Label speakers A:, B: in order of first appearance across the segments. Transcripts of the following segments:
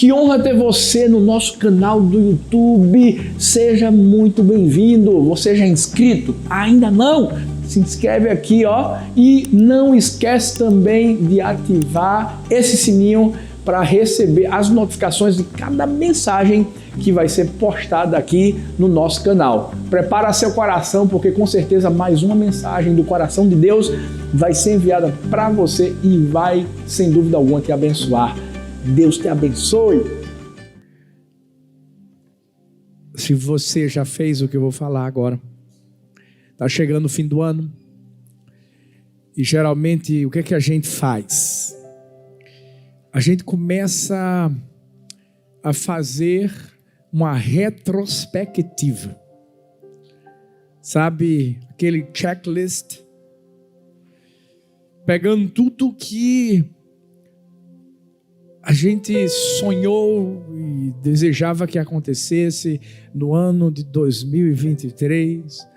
A: Que honra ter você no nosso canal do YouTube. Seja muito bem-vindo. Você já é inscrito? Ainda não? Se inscreve aqui, ó, e não esquece também de ativar esse sininho para receber as notificações de cada mensagem que vai ser postada aqui no nosso canal. Prepara seu coração, porque com certeza mais uma mensagem do coração de Deus vai ser enviada para você e vai, sem dúvida alguma, te abençoar. Deus te abençoe. Se você já fez o que eu vou falar agora, está chegando o fim do ano e geralmente o que é que a gente faz? A gente começa a fazer uma retrospectiva. Sabe, aquele checklist, pegando tudo que a gente sonhou e desejava que acontecesse no ano de 2023,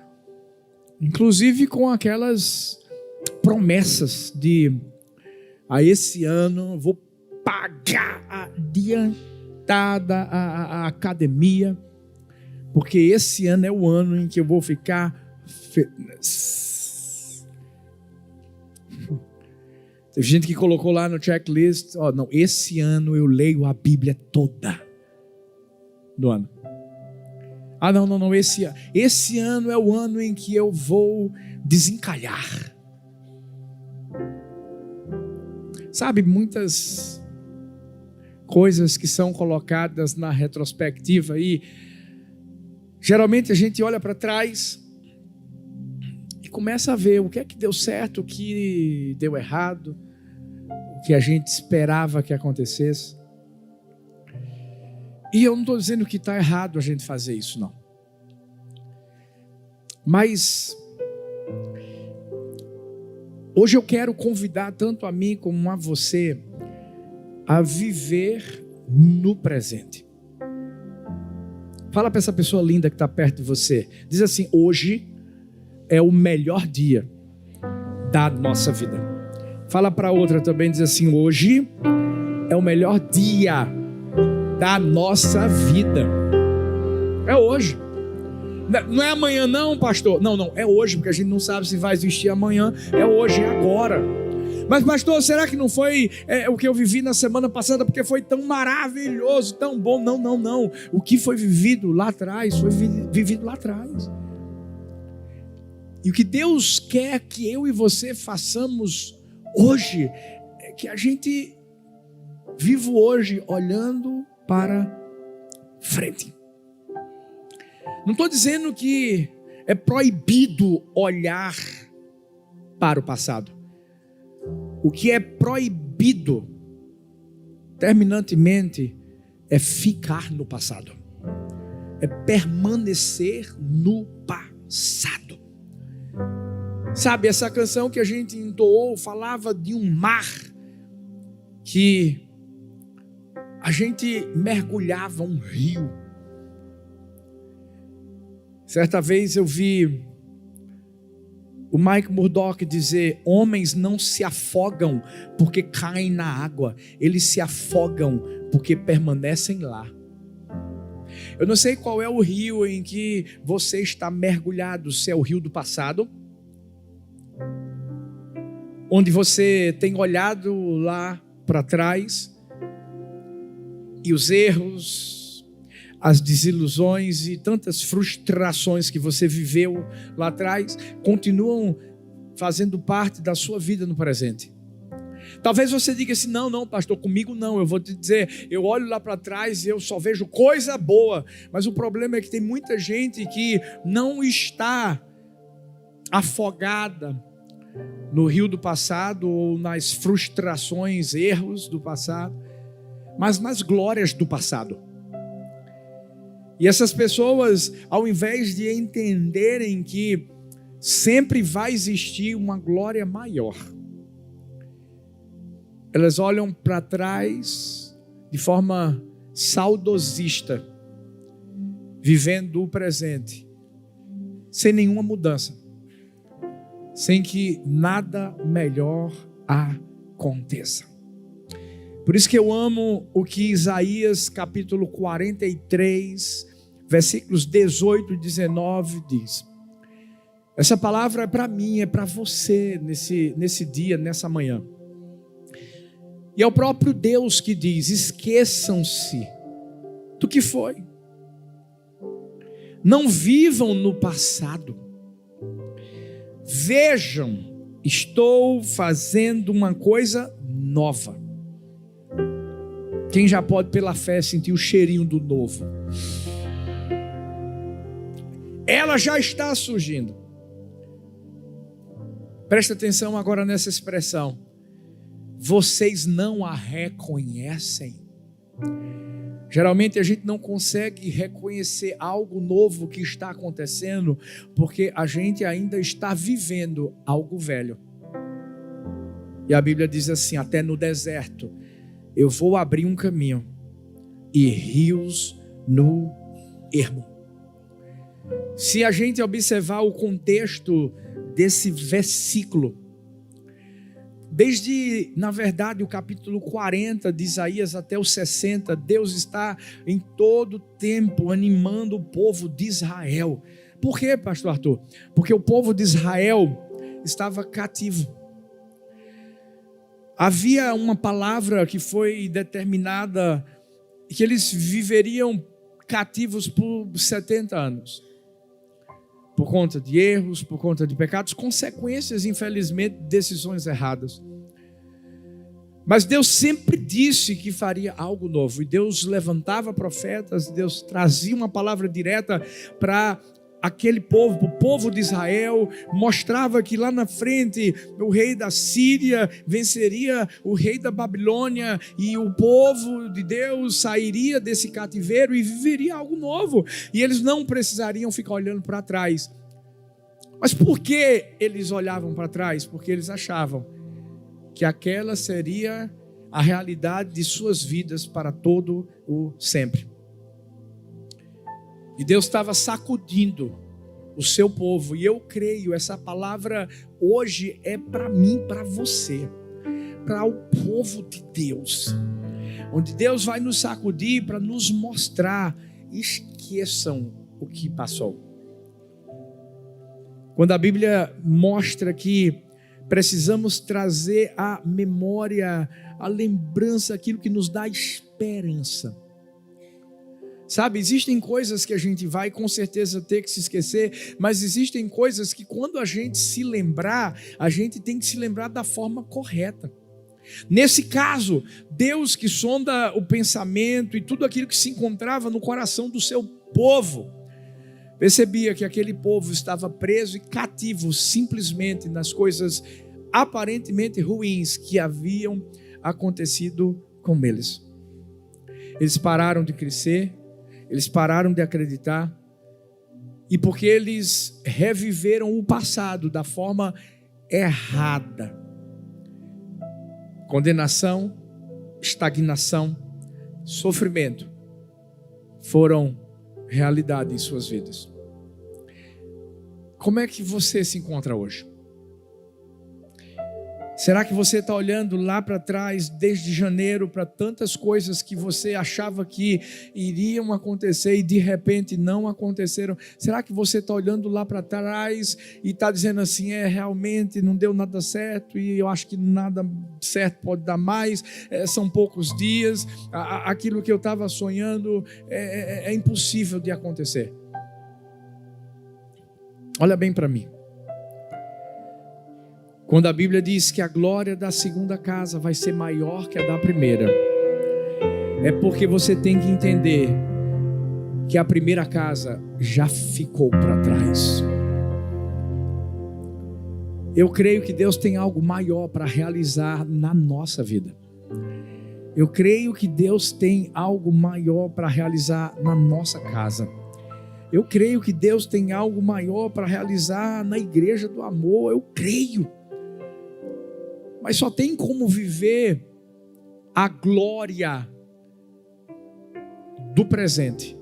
A: inclusive com aquelas promessas de esse ano vou pagar adiantada a academia, porque esse ano é o ano em que eu vou ficar fitness. Teve gente que colocou lá no checklist, não, esse ano eu leio a Bíblia toda no ano. Não, esse ano é o ano em que eu vou desencalhar. Sabe, muitas coisas que são colocadas na retrospectiva e geralmente a gente olha para trás e começa a ver o que é que deu certo, o que deu errado, o que a gente esperava que acontecesse. E eu não estou dizendo que está errado a gente fazer isso, não. Mas hoje eu quero convidar tanto a mim como a você a viver no presente. Fala para essa pessoa linda que está perto de você. Diz assim: hoje é o melhor dia da nossa vida. Fala para outra também, diz assim: hoje é o melhor dia da nossa vida. É hoje. Não é amanhã não, pastor. Não, é hoje, porque a gente não sabe se vai existir amanhã. É hoje, é agora. Mas pastor, será que não foi o que eu vivi na semana passada, porque foi tão maravilhoso, tão bom? Não. O que foi vivido lá atrás, foi vivido lá atrás. E o que Deus quer que eu e você façamos hoje, é que a gente viva hoje olhando para frente. Não estou dizendo que é proibido olhar para o passado. O que é proibido, terminantemente, é ficar no passado. É permanecer no passado. Sabe, essa canção que a gente entoou falava de um mar que a gente mergulhava, um rio. Certa vez eu vi o Mike Murdock dizer: homens não se afogam porque caem na água, eles se afogam porque permanecem lá. Eu não sei qual é o rio em que você está mergulhado, se é o rio do passado, onde você tem olhado lá para trás e os erros, as desilusões e tantas frustrações que você viveu lá atrás continuam fazendo parte da sua vida no presente. Talvez você diga assim: não, pastor, comigo não. Eu vou te dizer, eu olho lá para trás e eu só vejo coisa boa. Mas o problema é que tem muita gente que não está afogada no rio do passado ou nas frustrações, erros do passado, mas nas glórias do passado. E essas pessoas, ao invés de entenderem que sempre vai existir uma glória maior, elas olham para trás de forma saudosista, vivendo o presente, sem nenhuma mudança, sem que nada melhor aconteça. Por isso que eu amo o que Isaías capítulo 43, versículos 18 e 19 diz. Essa palavra é para mim, é para você nesse dia, nessa manhã. E é o próprio Deus que diz: esqueçam-se do que foi. Não vivam no passado. Vejam, estou fazendo uma coisa nova. Quem já pode pela fé sentir o cheirinho do novo? Ela já está surgindo. Presta atenção agora nessa expressão. Vocês não a reconhecem. Geralmente a gente não consegue reconhecer algo novo que está acontecendo, porque a gente ainda está vivendo algo velho. E a Bíblia diz assim: até no deserto eu vou abrir um caminho e rios no ermo. Se a gente observar o contexto desse versículo, desde, na verdade, o capítulo 40 de Isaías até o 60, Deus está em todo tempo animando o povo de Israel. Por quê, pastor Arthur? Porque o povo de Israel estava cativo. Havia uma palavra que foi determinada, que eles viveriam cativos por 70 anos. Por conta de erros, por conta de pecados, consequências, infelizmente, de decisões erradas. Mas Deus sempre disse que faria algo novo. E Deus levantava profetas, Deus trazia uma palavra direta para aquele povo, para o povo de Israel, mostrava que lá na frente o rei da Síria venceria o rei da Babilônia e o povo de Deus sairia desse cativeiro e viveria algo novo. E eles não precisariam ficar olhando para trás. Mas por que eles olhavam para trás? Porque eles achavam que aquela seria a realidade de suas vidas para todo o sempre. E Deus estava sacudindo o seu povo. E eu creio, essa palavra hoje é para mim, para você, para o povo de Deus. Onde Deus vai nos sacudir para nos mostrar: esqueçam o que passou. Quando a Bíblia mostra que precisamos trazer à memória, à lembrança, aquilo que nos dá esperança. Sabe, existem coisas que a gente vai com certeza ter que se esquecer, mas existem coisas que quando a gente se lembrar, a gente tem que se lembrar da forma correta. Nesse caso, Deus que sonda o pensamento e tudo aquilo que se encontrava no coração do seu povo, percebia que aquele povo estava preso e cativo simplesmente nas coisas aparentemente ruins que haviam acontecido com eles. Eles pararam de crescer, eles pararam de acreditar, e porque eles reviveram o passado da forma errada, condenação, estagnação, sofrimento foram realidade em suas vidas. Como é que você se encontra hoje? Será que você está olhando lá para trás, desde janeiro, para tantas coisas que você achava que iriam acontecer e de repente não aconteceram? Será que você está olhando lá para trás e está dizendo assim: realmente não deu nada certo e eu acho que nada certo pode dar mais, são poucos dias, aquilo que eu estava sonhando é impossível de acontecer? Olha bem para mim. Quando a Bíblia diz que a glória da segunda casa vai ser maior que a da primeira, é porque você tem que entender que a primeira casa já ficou para trás. Eu creio que Deus tem algo maior para realizar na nossa vida. Eu creio que Deus tem algo maior para realizar na nossa casa. Eu creio que Deus tem algo maior para realizar na igreja do amor. Eu creio. Mas só tem como viver a glória do presente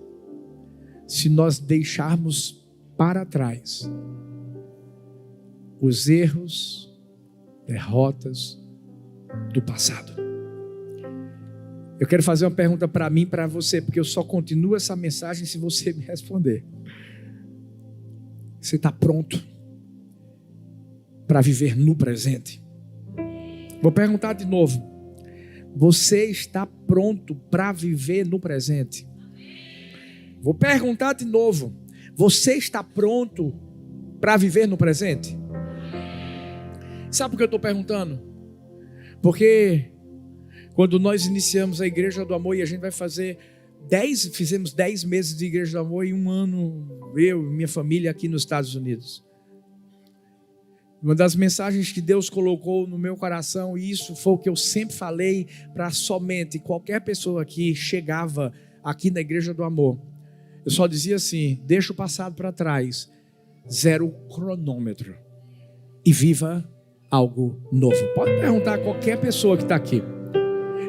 A: se nós deixarmos para trás os erros, derrotas do passado. Eu quero fazer uma pergunta para mim e para você, porque eu só continuo essa mensagem se você me responder. Você está pronto para viver no presente? Vou perguntar de novo. Você está pronto para viver no presente? Vou perguntar de novo. Você está pronto para viver no presente? Sabe por que eu estou perguntando? Porque quando nós iniciamos a Igreja do Amor, e a gente vai fizemos 10 meses de Igreja do Amor e 1 ano, eu e minha família aqui nos Estados Unidos. Uma das mensagens que Deus colocou no meu coração, e isso foi o que eu sempre falei para somente qualquer pessoa que chegava aqui na Igreja do Amor. Eu só dizia assim: deixa o passado para trás, zero o cronômetro e viva algo novo. Pode perguntar a qualquer pessoa que está aqui.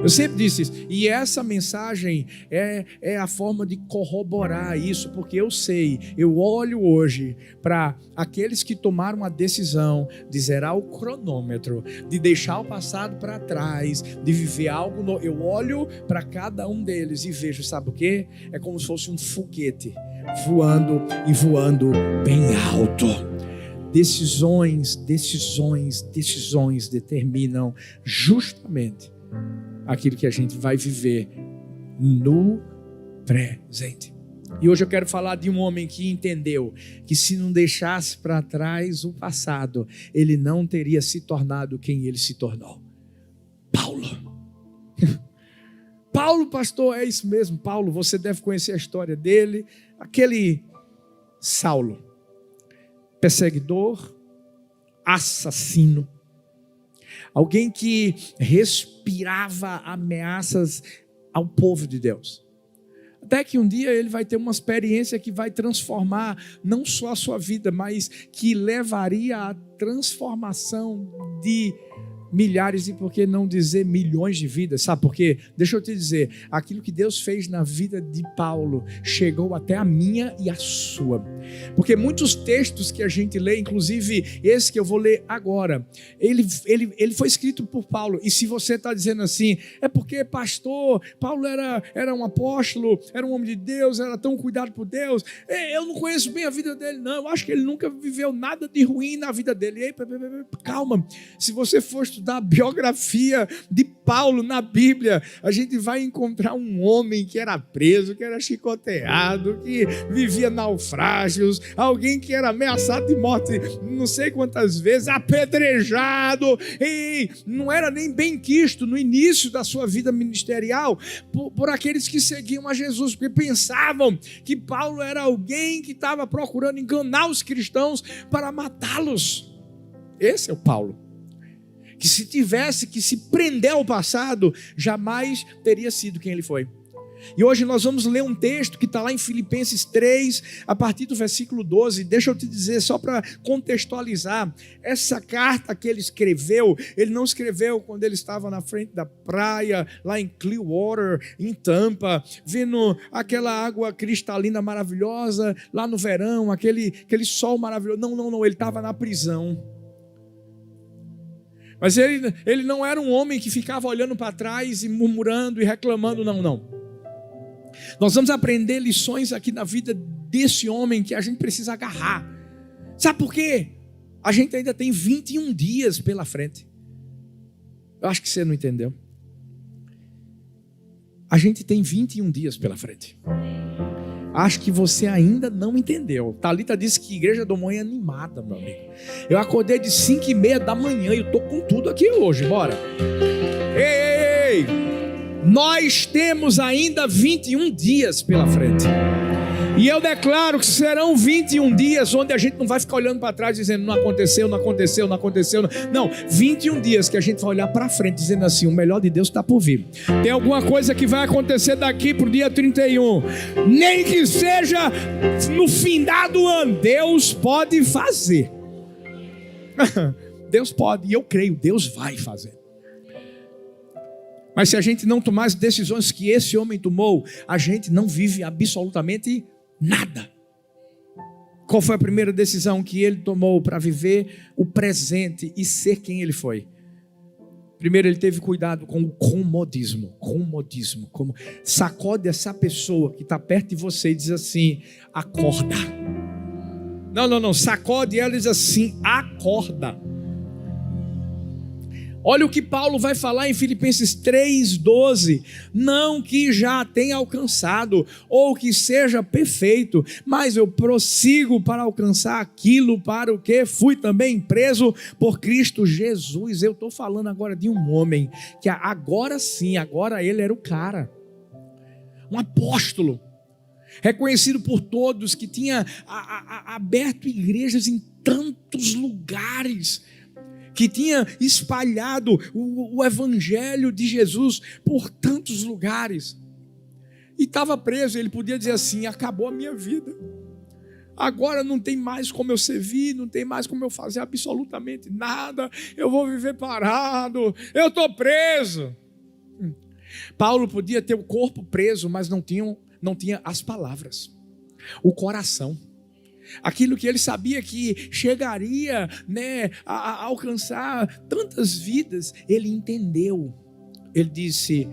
A: Eu sempre disse isso, e essa mensagem é a forma de corroborar isso, porque eu olho hoje para aqueles que tomaram a decisão de zerar o cronômetro, de deixar o passado para trás, de viver algo novo. Eu olho para cada um deles e vejo, sabe o quê? É como se fosse um foguete voando e voando bem alto. Decisões determinam justamente aquilo que a gente vai viver no presente. E hoje eu quero falar de um homem que entendeu que se não deixasse para trás o passado, ele não teria se tornado quem ele se tornou. Paulo. Paulo, pastor, é isso mesmo. Paulo, você deve conhecer a história dele. Aquele Saulo, perseguidor, assassino, alguém que respirava ameaças ao povo de Deus. Até que um dia ele vai ter uma experiência que vai transformar não só a sua vida, mas que levaria à transformação de milhares e por que não dizer milhões de vidas. Sabe por quê? Deixa eu te dizer, aquilo que Deus fez na vida de Paulo chegou até a minha e a sua. Porque muitos textos que a gente lê, inclusive esse que eu vou ler agora, ele foi escrito por Paulo. E se você está dizendo assim, é porque pastor, Paulo era um apóstolo, era um homem de Deus, era tão cuidado por Deus, eu não conheço bem a vida dele, não, eu acho que ele nunca viveu nada de ruim na vida dele. Ei, calma, se você for estudar a biografia de Paulo na Bíblia, a gente vai encontrar um homem que era preso, que era chicoteado, que vivia naufrágios, alguém que era ameaçado de morte não sei quantas vezes, apedrejado, e não era nem bem quisto no início da sua vida ministerial por aqueles que seguiam a Jesus, porque pensavam que Paulo era alguém que estava procurando enganar os cristãos para matá-los. Esse é o Paulo, que se tivesse que se prender ao passado, jamais teria sido quem ele foi. E hoje nós vamos ler um texto que está lá em Filipenses 3, a partir do versículo 12. Deixa eu te dizer, só para contextualizar, essa carta que ele escreveu, ele não escreveu quando ele estava na frente da praia, lá em Clearwater, em Tampa, vendo aquela água cristalina maravilhosa, lá no verão, aquele sol maravilhoso. Não, ele estava na prisão. Mas ele não era um homem que ficava olhando para trás e murmurando e reclamando, não. Nós vamos aprender lições aqui na vida desse homem que a gente precisa agarrar. Sabe por quê? A gente ainda tem 21 dias pela frente. Eu acho que você não entendeu. A gente tem 21 dias pela frente. Acho que você ainda não entendeu. Thalita disse que a Igreja do Amor é animada, meu amigo. Eu acordei de 5:30 da manhã e eu estou com tudo aqui hoje, bora. Ei! Nós temos ainda 21 dias pela frente. E eu declaro que serão 21 dias onde a gente não vai ficar olhando para trás dizendo não aconteceu. Não, 21 dias que a gente vai olhar para frente dizendo assim, o melhor de Deus está por vir. Tem alguma coisa que vai acontecer daqui para o dia 31. Nem que seja no findar do ano, Deus pode fazer. Deus pode, e eu creio, Deus vai fazer. Mas se a gente não tomar as decisões que esse homem tomou, a gente não vive absolutamente nada. Qual foi a primeira decisão que ele tomou para viver o presente e ser quem ele foi? Primeiro, ele teve cuidado com o comodismo. Como sacode essa pessoa que está perto de você e diz assim: acorda. Não, sacode ela e diz assim: acorda. Olha o que Paulo vai falar em Filipenses 3:12. Não que já tenha alcançado, ou que seja perfeito, mas eu prossigo para alcançar aquilo para o que fui também preso por Cristo Jesus. Eu estou falando agora de um homem que agora sim, agora ele era o cara. Um apóstolo, reconhecido por todos, que tinha aberto igrejas em tantos lugares, que tinha espalhado o evangelho de Jesus por tantos lugares, e estava preso. Ele podia dizer assim: acabou a minha vida, agora não tem mais como eu servir, não tem mais como eu fazer absolutamente nada, eu vou viver parado, eu estou preso. Paulo podia ter o corpo preso, mas não tinha as palavras, o coração. Aquilo que ele sabia que chegaria, a alcançar tantas vidas, ele entendeu. Ele disse: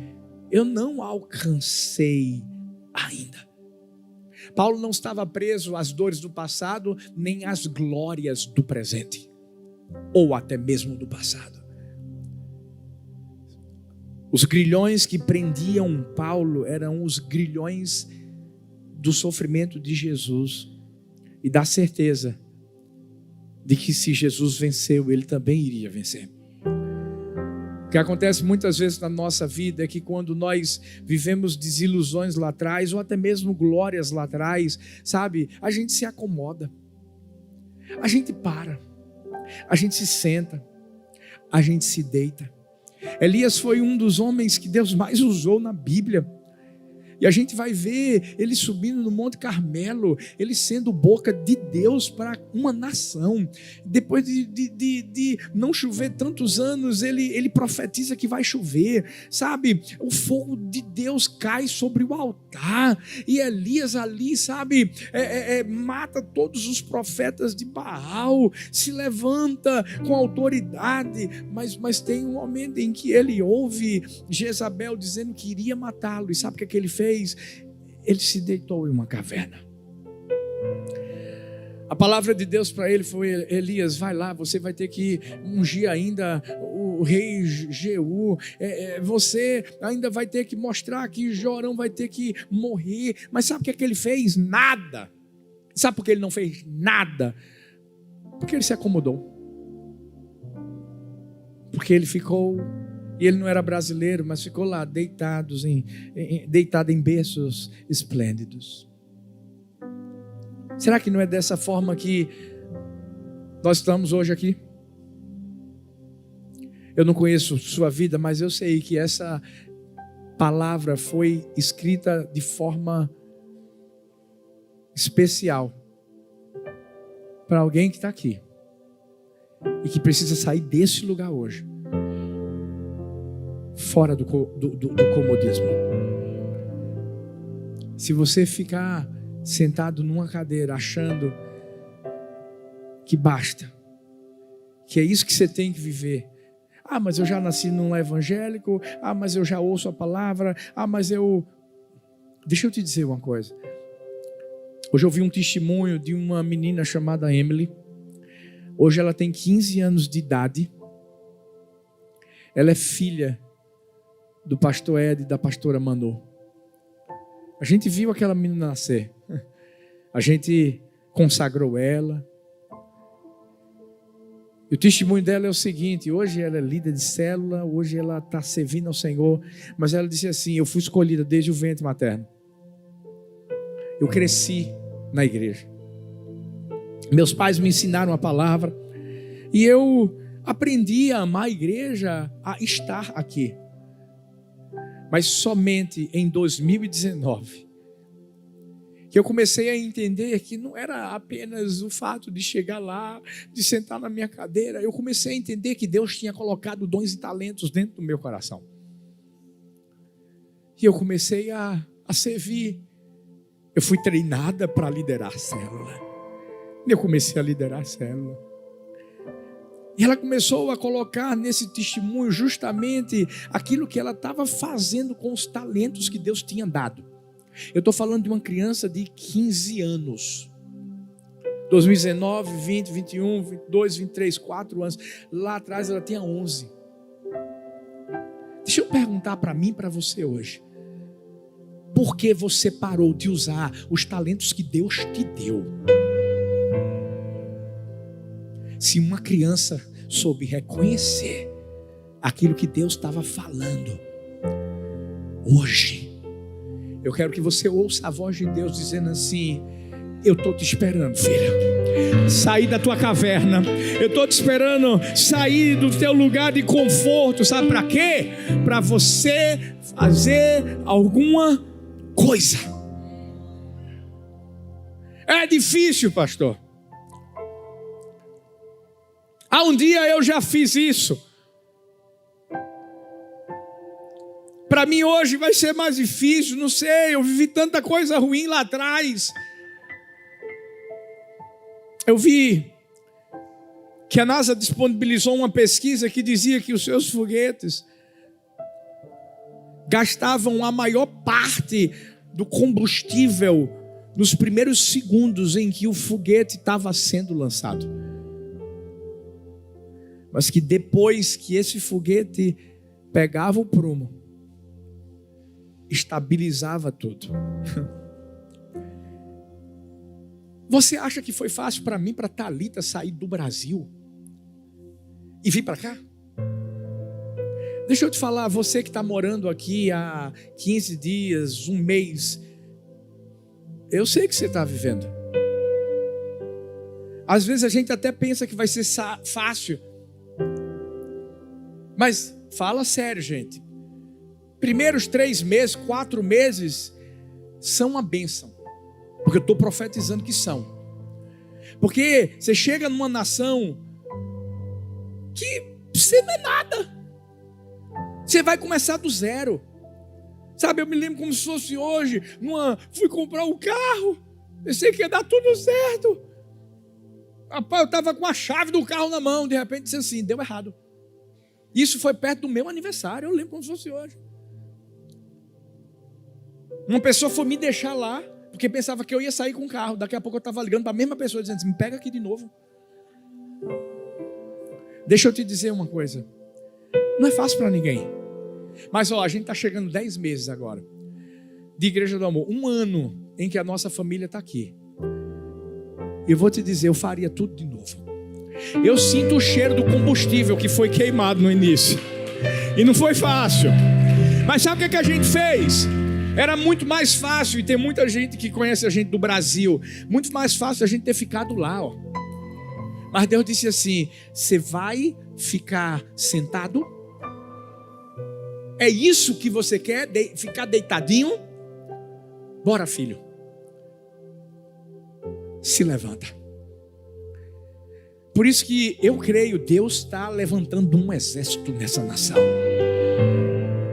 A: eu não alcancei ainda. Paulo não estava preso às dores do passado, nem às glórias do presente, ou até mesmo do passado. Os grilhões que prendiam Paulo eram os grilhões do sofrimento de Jesus e da certeza de que se Jesus venceu, ele também iria vencer. O que acontece muitas vezes na nossa vida é que quando nós vivemos desilusões lá atrás, ou até mesmo glórias lá atrás, sabe, a gente se acomoda, a gente para, a gente se senta, a gente se deita. Elias foi um dos homens que Deus mais usou na Bíblia. E a gente vai ver ele subindo no Monte Carmelo, ele sendo boca de Deus para uma nação. Depois de não chover tantos anos, ele profetiza que vai chover, sabe? O fogo de Deus cai sobre o altar, e Elias ali, sabe, mata todos os profetas de Baal, se levanta com autoridade, mas tem um momento em que ele ouve Jezabel dizendo que iria matá-lo, e sabe o que ele fez? Ele se deitou em uma caverna. A palavra de Deus para ele foi: Elias, vai lá, você vai ter que ungir ainda o rei Jeú, você ainda vai ter que mostrar que Jorão vai ter que morrer. Mas sabe o que ele fez? Nada. Sabe por que ele não fez nada? Porque ele se acomodou, porque ele ficou. E ele não era brasileiro, mas ficou lá deitado em berços esplêndidos. Será que não é dessa forma que nós estamos hoje aqui? Eu não conheço sua vida, mas eu sei que essa palavra foi escrita de forma especial para alguém que está aqui e que precisa sair desse lugar hoje, fora do comodismo. Se você ficar sentado numa cadeira achando que basta, que é isso que você tem que viver. Mas eu já nasci num evangélico, mas eu já ouço a palavra, Deixa eu te dizer uma coisa. Hoje eu vi um testemunho de uma menina chamada Emily. Hoje ela tem 15 anos de idade. Ela é filha do pastor Ed e da pastora Manu. A gente viu aquela menina nascer. A gente consagrou ela. E o testemunho dela é o seguinte: hoje ela é líder de célula, hoje ela está servindo ao Senhor, mas ela disse assim: eu fui escolhida desde o ventre materno. Eu cresci na igreja. Meus pais me ensinaram a palavra e eu aprendi a amar a igreja, a estar aqui. Mas somente em 2019 que eu comecei a entender que não era apenas o fato de chegar lá, de sentar na minha cadeira. Eu comecei a entender que Deus tinha colocado dons e talentos dentro do meu coração. E eu comecei a servir. Eu fui treinada para liderar a célula. Eu comecei a liderar a célula. E ela começou a colocar nesse testemunho justamente aquilo que ela estava fazendo com os talentos que Deus tinha dado. Eu estou falando de uma criança de 15 anos. 2019, 20, 21, 22, 23, 4 anos. Lá atrás ela tinha 11. Deixa eu perguntar para mim e para você hoje. Por que você parou de usar os talentos que Deus te deu? Se uma criança soube reconhecer aquilo que Deus estava falando, hoje, eu quero que você ouça a voz de Deus dizendo assim: eu estou te esperando, filho, sair da tua caverna. Eu estou te esperando sair do teu lugar de conforto. Sabe para quê? Para você fazer alguma coisa. É difícil, pastor. Um dia eu já fiz isso. Para mim hoje vai ser mais difícil, não sei, eu vivi tanta coisa ruim lá atrás. Eu vi que a NASA disponibilizou uma pesquisa que dizia que os seus foguetes gastavam a maior parte do combustível nos primeiros segundos em que o foguete estava sendo lançado. Mas que depois que esse foguete pegava o prumo, estabilizava tudo. Você acha que foi fácil para mim, para Thalita, sair do Brasil e vir para cá? Deixa eu te falar, você que está morando aqui há 15 dias, um mês, eu sei que você está vivendo. Às vezes a gente até pensa que vai ser fácil. Mas fala sério, gente. Primeiros 3 meses, 4 meses são uma bênção. Porque eu estou profetizando que são. Porque você chega numa nação que você não é nada. Você vai começar do zero. Sabe, eu me lembro como se fosse hoje. Fui comprar um carro. Pensei que ia dar tudo certo. Rapaz, eu estava com a chave do carro na mão. De repente disse assim, deu errado. Isso foi perto do meu aniversário. Eu lembro como se fosse hoje. Uma pessoa foi me deixar lá, porque pensava que eu ia sair com o carro. Daqui a pouco eu estava ligando para a mesma pessoa, dizendo assim, me pega aqui de novo. Deixa eu te dizer uma coisa. Não é fácil para ninguém. Mas a gente está chegando 10 meses agora de Igreja do Amor. 1 ano em que a nossa família está aqui. Eu vou te dizer, eu faria tudo de novo. Eu sinto o cheiro do combustível que foi queimado no início. E não foi fácil. Mas sabe o que a gente fez? Era muito mais fácil, e tem muita gente que conhece a gente do Brasil, muito mais fácil a gente ter ficado lá. Mas Deus disse assim, você vai ficar sentado? É isso que você quer? Ficar deitadinho? Bora, filho. Se levanta. Por isso que eu creio, Deus está levantando um exército nessa nação.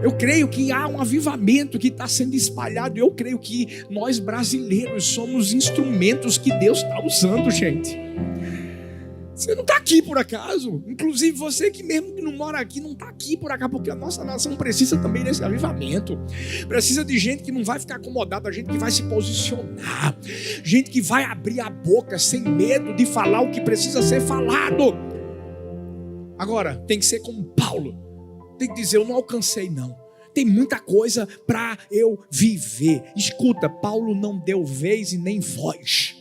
A: Eu creio que há um avivamento que está sendo espalhado. Eu creio que nós brasileiros somos instrumentos que Deus está usando, gente. Você não está aqui por acaso. Inclusive você que mesmo que não mora aqui, não está aqui por acaso, porque a nossa nação precisa também desse avivamento. Precisa de gente que não vai ficar acomodada, gente que vai se posicionar, gente que vai abrir a boca sem medo de falar o que precisa ser falado. Agora, tem que ser como Paulo. Tem que dizer, eu não alcancei não. Tem muita coisa para eu viver. Escuta, Paulo não deu vez e nem voz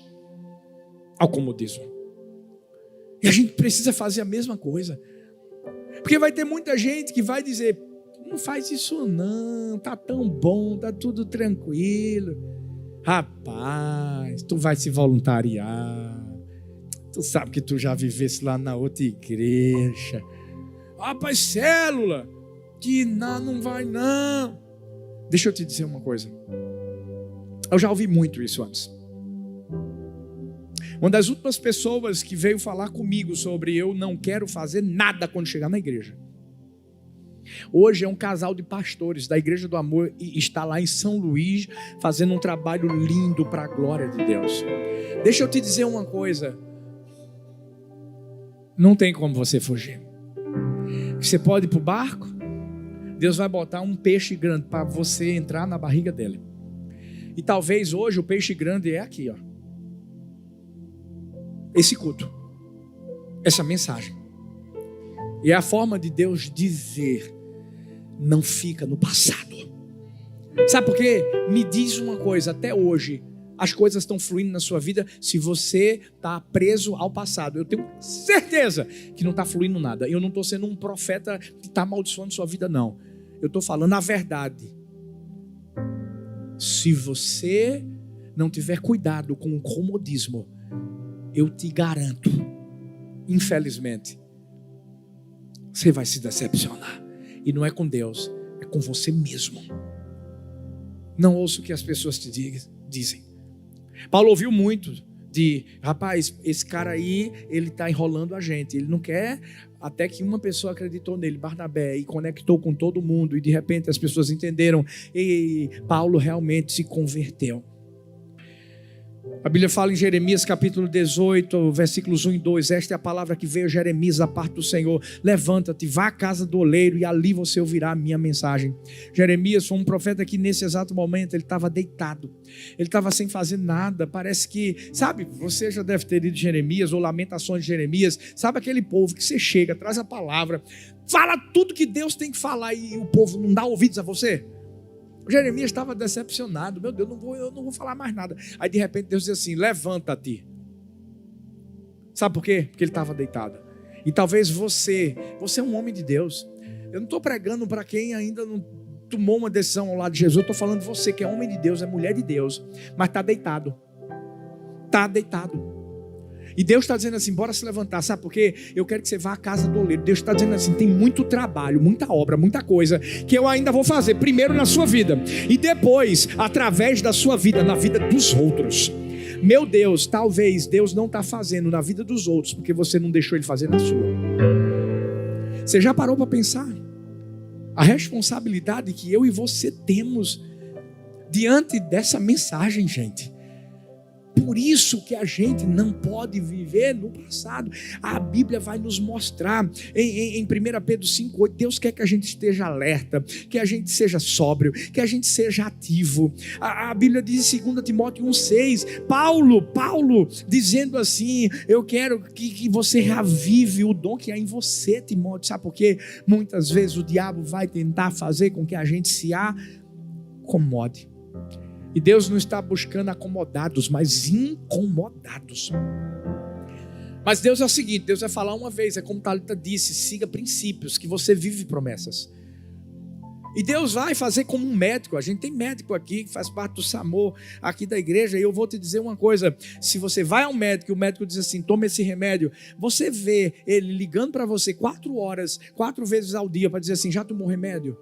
A: ao comodismo. E a gente precisa fazer a mesma coisa. Porque vai ter muita gente que vai dizer, não faz isso não, tá tão bom, tá tudo tranquilo. Rapaz, tu vai se voluntariar. Tu sabe que tu já vivesse lá na outra igreja. Rapaz, célula, que não vai não. Deixa eu te dizer uma coisa. Eu já ouvi muito isso antes. Uma das últimas pessoas que veio falar comigo sobre eu não quero fazer nada quando chegar na igreja. Hoje é um casal de pastores da Igreja do Amor e está lá em São Luís fazendo um trabalho lindo para a glória de Deus. Deixa eu te dizer uma coisa. Não tem como você fugir. Você pode ir para o barco, Deus vai botar um peixe grande para você entrar na barriga dele. E talvez hoje o peixe grande é aqui, ó. Esse culto, essa mensagem. E é a forma de Deus dizer: não fica no passado. Sabe por quê? Me diz uma coisa, até hoje as coisas estão fluindo na sua vida. Se você está preso ao passado, eu tenho certeza que não está fluindo nada. Eu não estou sendo um profeta que está amaldiçoando sua vida, não. Eu estou falando a verdade. Se você não tiver cuidado com o comodismo, eu te garanto, infelizmente, você vai se decepcionar. E não é com Deus, é com você mesmo. Não ouça o que as pessoas te dizem. Paulo ouviu muito de: rapaz, esse cara aí, ele está enrolando a gente, ele não quer. Até que uma pessoa acreditou nele, Barnabé, e conectou com todo mundo, e de repente as pessoas entenderam, e Paulo realmente se converteu. A Bíblia fala em Jeremias capítulo 18, versículos 1 e 2, esta é a palavra que veio a Jeremias da parte do Senhor: levanta-te, vá à casa do oleiro, e ali você ouvirá a minha mensagem. Jeremias foi um profeta que nesse exato momento ele estava deitado, ele estava sem fazer nada. Parece que, sabe, você já deve ter lido Jeremias ou Lamentações de Jeremias. Sabe aquele povo que você chega, traz a palavra, fala tudo que Deus tem que falar e o povo não dá ouvidos a você? Jeremias estava decepcionado. Meu Deus, eu não vou falar mais nada. Aí de repente Deus diz assim: levanta-te. Sabe por quê? Porque ele estava deitado. E talvez você é um homem de Deus. Eu não estou pregando para quem ainda não tomou uma decisão ao lado de Jesus. Eu estou falando de você que é homem de Deus, é mulher de Deus, mas está deitado. Está deitado. E Deus está dizendo assim: bora se levantar. Sabe por quê? Eu quero que você vá à casa do oleiro. Deus está dizendo assim: tem muito trabalho, muita obra, muita coisa que eu ainda vou fazer. Primeiro na sua vida, e depois através da sua vida, na vida dos outros. Meu Deus, talvez Deus não está fazendo na vida dos outros porque você não deixou Ele fazer na sua. Você já parou para pensar a responsabilidade que eu e você temos diante dessa mensagem, gente? Por isso que a gente não pode viver no passado. A Bíblia vai nos mostrar em 1 Pedro 5,8, Deus quer que a gente esteja alerta, que a gente seja sóbrio, que a gente seja ativo. A Bíblia diz em 2 Timóteo 1,6, Paulo dizendo assim: eu quero que você reavive o dom que há em você, Timóteo. Sabe por quê? Muitas vezes o diabo vai tentar fazer com que a gente se acomode. E Deus não está buscando acomodados, mas incomodados. Mas Deus é o seguinte: Deus vai falar uma vez, é como Talita disse: siga princípios, que você vive promessas. E Deus vai fazer como um médico. A gente tem médico aqui que faz parte do SAMU aqui da igreja. E eu vou te dizer uma coisa: se você vai ao médico e o médico diz assim: toma esse remédio, você vê ele ligando para você 4 horas, 4 vezes ao dia, para dizer assim: já tomou remédio?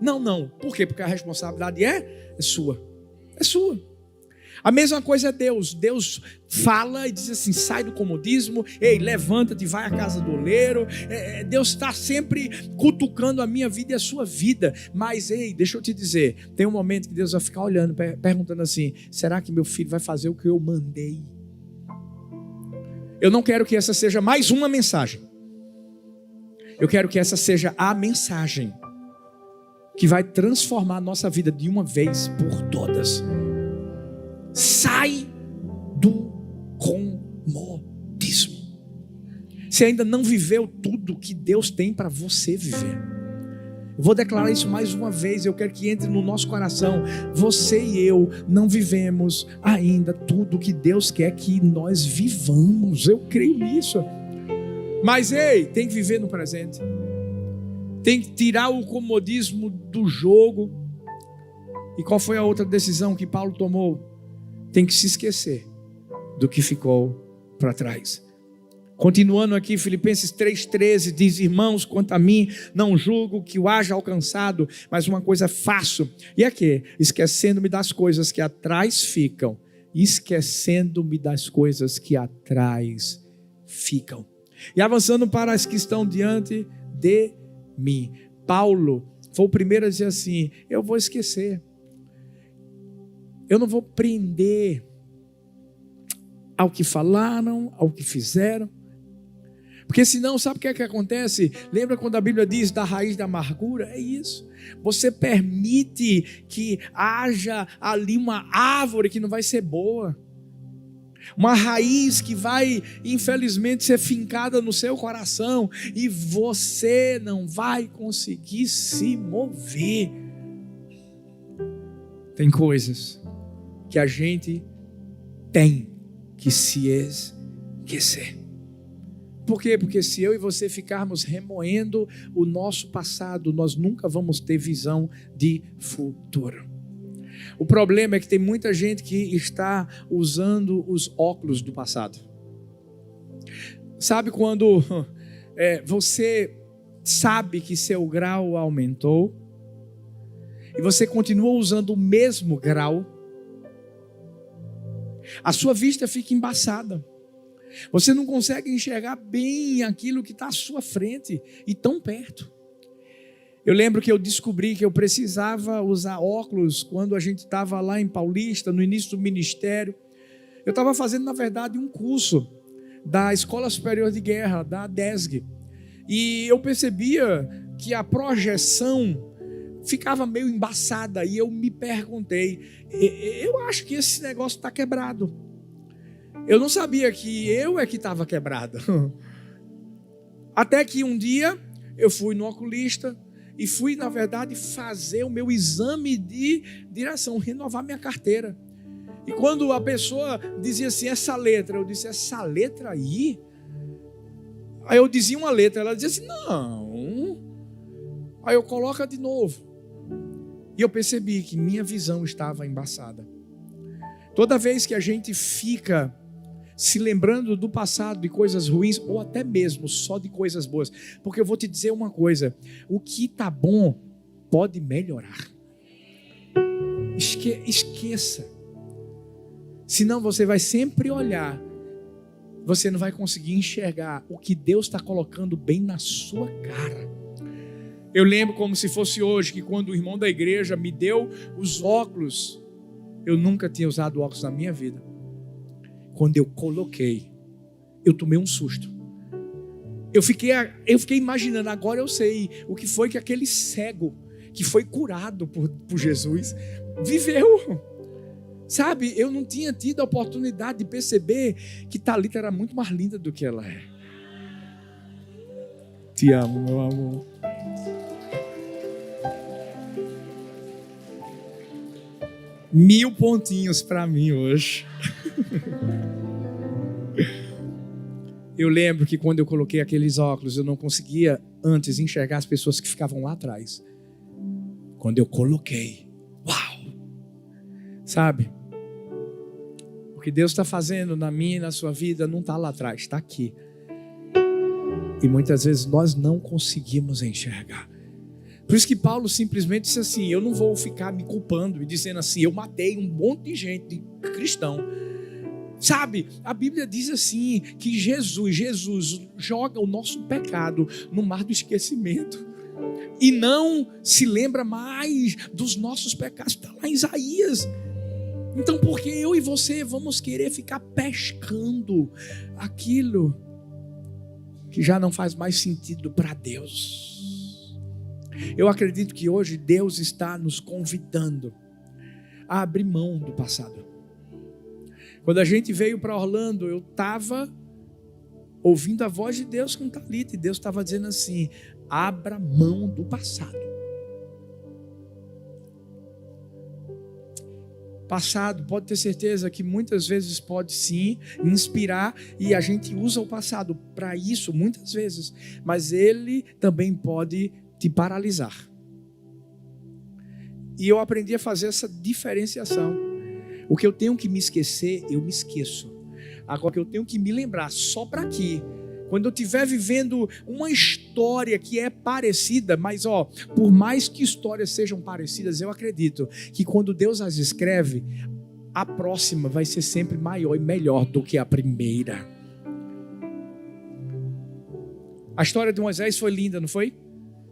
A: Não. Por quê? Porque a responsabilidade é sua. É sua. A mesma coisa é Deus. Deus fala e diz assim: sai do comodismo, ei, levanta-te, vai à casa do oleiro. Deus está sempre cutucando a minha vida e a sua vida. Mas ei, deixa eu te dizer, tem um momento que Deus vai ficar olhando, perguntando assim: será que meu filho vai fazer o que eu mandei? Eu não quero que essa seja mais uma mensagem. Eu quero que essa seja a mensagem que vai transformar a nossa vida de uma vez por todas. Sai do comodismo. Você ainda não viveu tudo que Deus tem para você viver. Eu vou declarar isso mais uma vez. Eu quero que entre no nosso coração: você e eu não vivemos ainda tudo que Deus quer que nós vivamos. Eu creio nisso. Mas ei, tem que viver no presente. Tem que tirar o comodismo do jogo. E qual foi a outra decisão que Paulo tomou? Tem que se esquecer do que ficou para trás. Continuando aqui, Filipenses 3,13 diz: irmãos, quanto a mim, não julgo que o haja alcançado, mas uma coisa faço. E é que, esquecendo-me das coisas que atrás ficam, esquecendo-me das coisas que atrás ficam, e avançando para as que estão diante de mim. Paulo foi o primeiro a dizer assim: eu vou esquecer, eu não vou prender ao que falaram, ao que fizeram, Porque senão, sabe o que é que acontece? Lembra quando a Bíblia diz da raiz da amargura? É isso. Você permite que haja ali uma árvore que não vai ser boa. Uma raiz que vai, infelizmente, ser fincada no seu coração. E você não vai conseguir se mover. Tem coisas que a gente tem que se esquecer. Por quê? Porque se eu e você ficarmos remoendo o nosso passado, nós nunca vamos ter visão de futuro. O problema é que tem muita gente que está usando os óculos do passado. Sabe quando você sabe que seu grau aumentou e você continua usando o mesmo grau, a sua vista fica embaçada. Você não consegue enxergar bem aquilo que está à sua frente e tão perto. Eu lembro que eu descobri que eu precisava usar óculos quando a gente estava lá em Paulista, no início do ministério. Eu estava fazendo, na verdade, um curso da Escola Superior de Guerra, da ADESG. E eu percebia que a projeção ficava meio embaçada. E eu me perguntei, eu acho que esse negócio está quebrado. Eu não sabia que eu é que estava quebrado. Até que um dia eu fui no oculista e fui, na verdade, fazer o meu exame de direção, renovar minha carteira. E quando a pessoa dizia assim, essa letra, eu disse, essa letra aí? Aí eu dizia uma letra, ela dizia assim, não. Aí eu coloco de novo. E eu percebi que minha visão estava embaçada. Toda vez que a gente fica se lembrando do passado, de coisas ruins, ou até mesmo só de coisas boas, porque eu vou te dizer uma coisa, o que está bom pode melhorar. Esqueça. Senão você vai sempre olhar, você não vai conseguir enxergar o que Deus está colocando bem na sua cara. Eu lembro como se fosse hoje, que quando o irmão da igreja me deu os óculos, eu nunca tinha usado óculos na minha vida. Quando eu coloquei, eu tomei um susto. Eu fiquei imaginando, agora eu sei o que foi que aquele cego, que foi curado por Jesus, viveu. Sabe, eu não tinha tido a oportunidade de perceber que Thalita era muito mais linda do que ela é. Te amo, meu amor. Mil pontinhos para mim hoje. Eu lembro que quando eu coloquei aqueles óculos, eu não conseguia antes enxergar as pessoas que ficavam lá atrás. Quando eu coloquei, uau! Sabe? O que Deus está fazendo na minha e na sua vida não está lá atrás, está aqui. E muitas vezes nós não conseguimos enxergar. Por isso que Paulo simplesmente disse assim, eu não vou ficar me culpando e dizendo assim, eu matei um monte de gente, de cristão. Sabe, a Bíblia diz assim, que Jesus joga o nosso pecado no mar do esquecimento. E não se lembra mais dos nossos pecados. Está lá em Isaías. Então por que eu e você vamos querer ficar pescando aquilo que já não faz mais sentido para Deus? Eu acredito que hoje Deus está nos convidando a abrir mão do passado. Quando a gente veio para Orlando, eu estava ouvindo a voz de Deus com Thalita, e Deus estava dizendo assim, abra mão do passado. Passado, pode ter certeza que muitas vezes pode sim inspirar, e a gente usa o passado para isso muitas vezes, mas ele também pode te paralisar. E eu aprendi a fazer essa diferenciação. O que eu tenho que me esquecer, eu me esqueço. Agora, o que eu tenho que me lembrar, só para aqui, quando eu estiver vivendo uma história que é parecida, mas por mais que histórias sejam parecidas, eu acredito que quando Deus as escreve, a próxima vai ser sempre maior e melhor do que a primeira. A história de Moisés foi linda, não foi?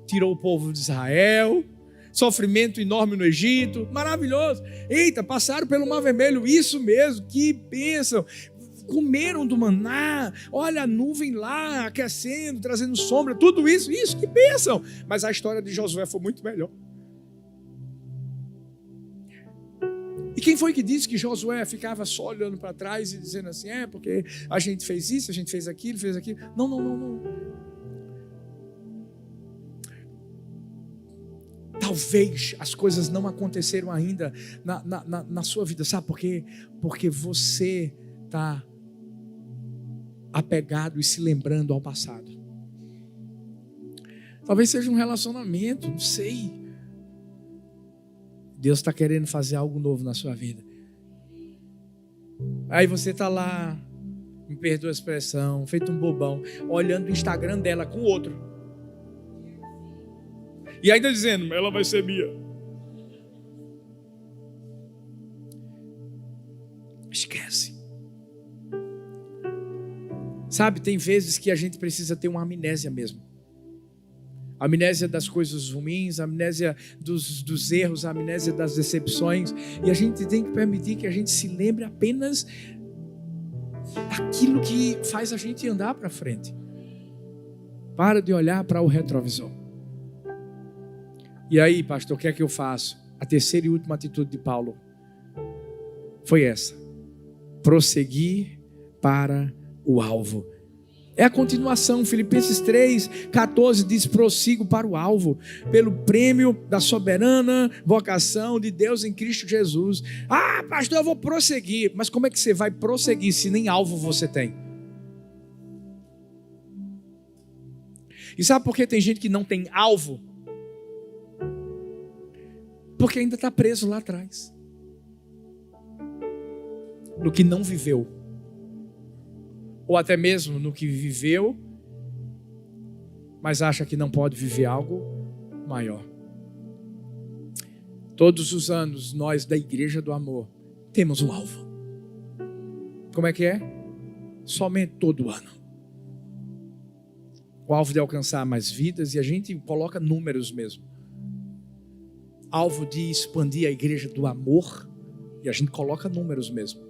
A: Tirou o povo de Israel, sofrimento enorme no Egito, maravilhoso. Eita, passaram pelo Mar Vermelho, isso mesmo, que bênção. comeram do maná, olha a nuvem lá, aquecendo, trazendo sombra, tudo isso, que bênção. Mas a história de Josué foi muito melhor. E quem foi que disse que Josué ficava só olhando para trás e dizendo assim, porque a gente fez isso, a gente fez aquilo. Não. Talvez as coisas não aconteceram ainda na sua vida. Sabe por quê? Porque você está apegado e se lembrando ao passado. Talvez seja um relacionamento, não sei. Deus está querendo fazer algo novo na sua vida. Aí você está lá, me perdoa a expressão, feito um bobão, olhando o Instagram dela com o outro. E ainda dizendo, ela vai ser minha. Esquece. Sabe, tem vezes que a gente precisa ter uma amnésia mesmo. Amnésia das coisas ruins, amnésia dos erros, amnésia das decepções. E a gente tem que permitir que a gente se lembre apenas daquilo que faz a gente andar para frente. Para de olhar para o retrovisor. E aí, pastor, o que é que eu faço? A terceira e última atitude de Paulo foi essa: prosseguir para o alvo. É a continuação. Filipenses 3:14 diz: prossigo para o alvo, pelo prêmio da soberana vocação de Deus em Cristo Jesus. Ah, pastor, eu vou prosseguir. Mas como é que você vai prosseguir se nem alvo você tem? E sabe por que tem gente que não tem alvo? Porque ainda está preso lá atrás, no que não viveu, ou até mesmo no que viveu, mas acha que não pode viver algo maior. Todos os anos, nós da Igreja do Amor temos um alvo. Como é que é? Somente todo ano. O alvo de alcançar mais vidas, e a gente coloca números mesmo. Alvo de expandir a Igreja do Amor, e a gente coloca números mesmo.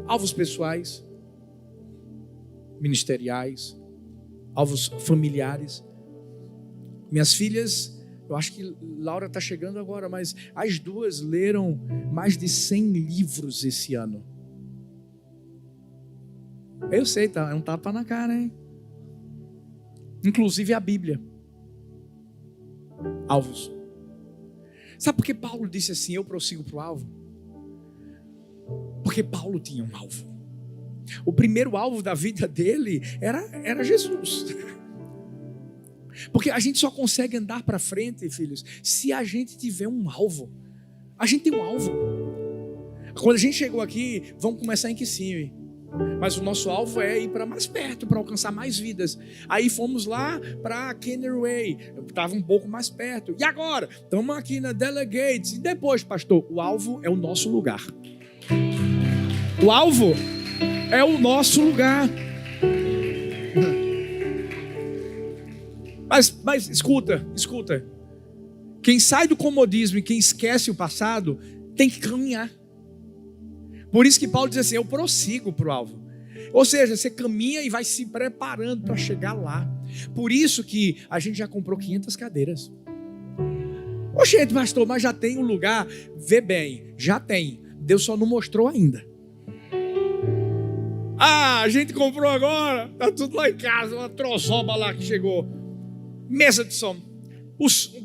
A: Alvos pessoais, ministeriais, alvos familiares. Minhas filhas, eu acho que Laura está chegando agora, mas as duas leram mais de 100 livros esse ano. Eu sei, tá? É um tapa na cara, hein? Inclusive a Bíblia. Alvos. Sabe por que Paulo disse assim, eu prossigo para o alvo? Porque Paulo tinha um alvo. O primeiro alvo da vida dele era Jesus. Porque a gente só consegue andar para frente, filhos, se a gente tiver um alvo. A gente tem um alvo. Quando a gente chegou aqui, vamos começar em Kissimmee. Mas o nosso alvo é ir para mais perto, para alcançar mais vidas. Aí fomos lá para Kennerway, estava um pouco mais perto. E agora? Estamos aqui na Delegates. E depois, pastor, o alvo é o nosso lugar. O alvo é o nosso lugar. Mas escuta. Quem sai do comodismo e quem esquece o passado, tem que caminhar. Por isso que Paulo diz assim, eu prossigo para o alvo. Ou seja, você caminha e vai se preparando para chegar lá. Por isso que a gente já comprou 500 cadeiras. Oxente, pastor, mas já tem um lugar. Vê bem, já tem. Deus só não mostrou ainda. Ah, a gente comprou agora. Está tudo lá em casa, uma trozoba lá que chegou. Mesa de som.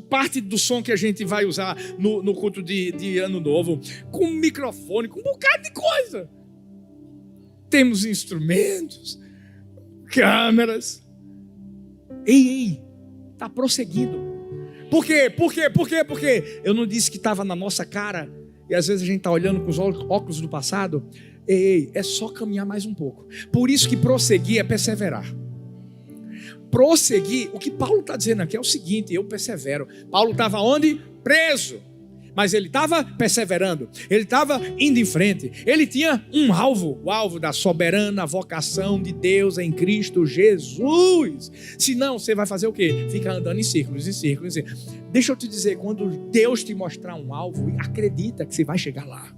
A: Parte do som que a gente vai usar no culto de Ano Novo, com microfone, com um bocado de coisa. Temos instrumentos, câmeras. Ei, está prosseguindo. Por quê? Porque eu não disse que estava na nossa cara, e às vezes a gente está olhando com os óculos do passado. Ei, é só caminhar mais um pouco. Por isso que prosseguir é perseverar. Prosseguir, o que Paulo está dizendo aqui é o seguinte, eu persevero. Paulo estava onde? Preso. Mas ele estava perseverando, ele estava indo em frente, ele tinha um alvo, o alvo da soberana vocação de Deus em Cristo Jesus. Senão você vai fazer o quê? Ficar andando em círculos. Deixa eu te dizer, quando Deus te mostrar um alvo, acredita que você vai chegar lá.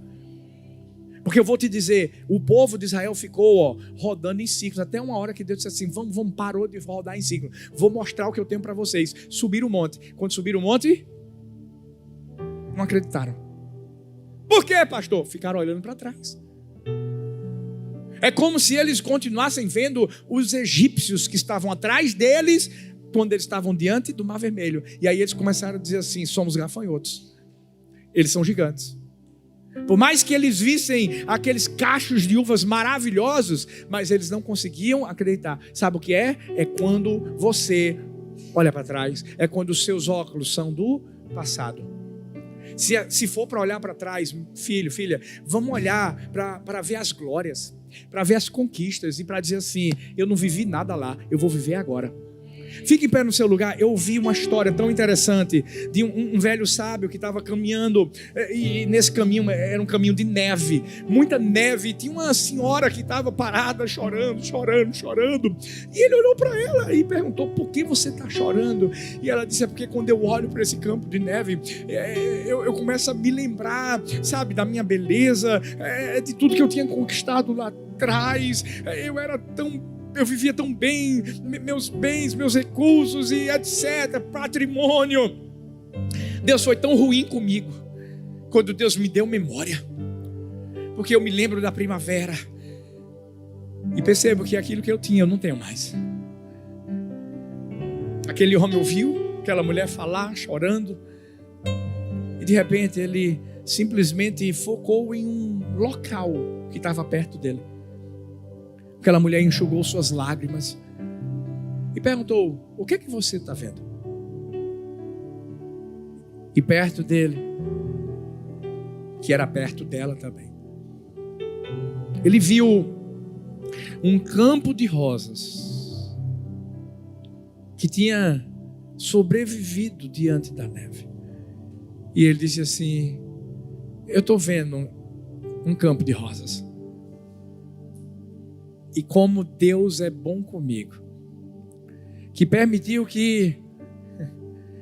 A: Porque eu vou te dizer, o povo de Israel ficou rodando em ciclos, até uma hora que Deus disse assim, vamos, parou de rodar em ciclos, vou mostrar o que eu tenho para vocês. Subiram o monte. Quando subiram o monte, não acreditaram. Por quê, pastor? Ficaram olhando para trás. É como se eles continuassem vendo os egípcios que estavam atrás deles, quando eles estavam diante do Mar Vermelho. E aí eles começaram a dizer assim, somos gafanhotos. Eles são gigantes. Por mais que eles vissem aqueles cachos de uvas maravilhosos, mas eles não conseguiam acreditar. Sabe o que é? É quando você olha para trás. É quando os seus óculos são do passado. Se for para olhar para trás, filho, filha, vamos olhar para ver as glórias, para ver as conquistas e para dizer assim, eu não vivi nada lá, eu vou viver agora. Fique em pé no seu lugar. Eu ouvi uma história tão interessante de um velho sábio que estava caminhando, e nesse caminho era um caminho de neve, muita neve. Tinha uma senhora que estava parada chorando, e ele olhou para ela e perguntou, por que você está chorando? E ela disse, é porque quando eu olho para esse campo de neve, eu começo a me lembrar, sabe, da minha beleza, de tudo que eu tinha conquistado lá atrás. Eu vivia tão bem, meus bens, meus recursos e etc, patrimônio. Deus foi tão ruim comigo, quando Deus me deu memória, porque eu me lembro da primavera, e percebo que aquilo que eu tinha, eu não tenho mais. Aquele homem ouviu aquela mulher falar, chorando, e de repente ele simplesmente focou em um local que estava perto dele. Aquela mulher enxugou suas lágrimas e perguntou, o que é que você está vendo? E perto dele, que era perto dela também, ele viu um campo de rosas que tinha sobrevivido diante da neve. E ele disse assim, eu estou vendo um campo de rosas. E como Deus é bom comigo, que permitiu que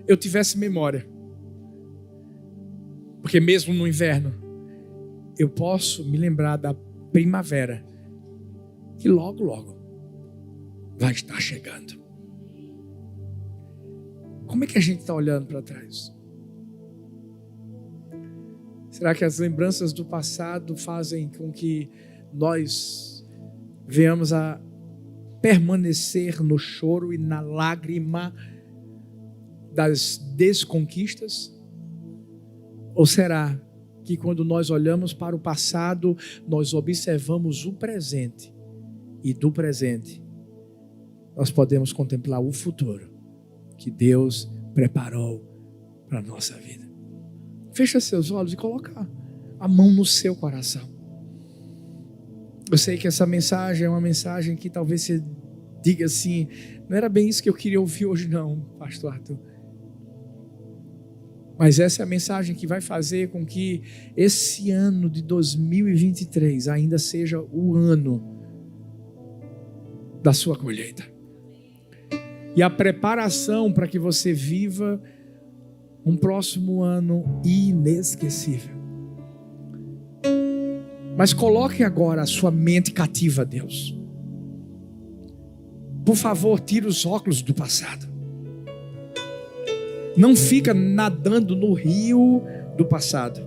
A: eu tivesse memória. Porque mesmo no inverno, eu posso me lembrar da primavera, que logo, logo vai estar chegando. Como é que a gente está olhando para trás? Será que as lembranças do passado fazem com que nós venhamos a permanecer no choro e na lágrima das desconquistas? Ou será que quando nós olhamos para o passado, nós observamos o presente, e do presente nós podemos contemplar o futuro que Deus preparou para a nossa vida? Fecha seus olhos e coloca a mão no seu coração. Eu sei que essa mensagem é uma mensagem que talvez você diga assim, não era bem isso que eu queria ouvir hoje não, pastor Arthur. Mas essa é a mensagem que vai fazer com que esse ano de 2023 ainda seja o ano da sua colheita. E a preparação para que você viva um próximo ano inesquecível. Mas coloque agora a sua mente cativa a Deus. Por favor, tire os óculos do passado. Não fica nadando no rio do passado.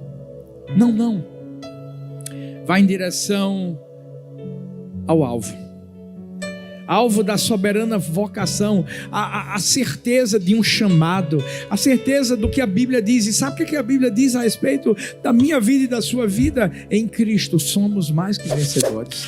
A: Não. Vá em direção ao alvo. Alvo da soberana vocação, a certeza de um chamado, a certeza do que a Bíblia diz. E sabe o que a Bíblia diz a respeito da minha vida e da sua vida? Em Cristo somos mais que vencedores.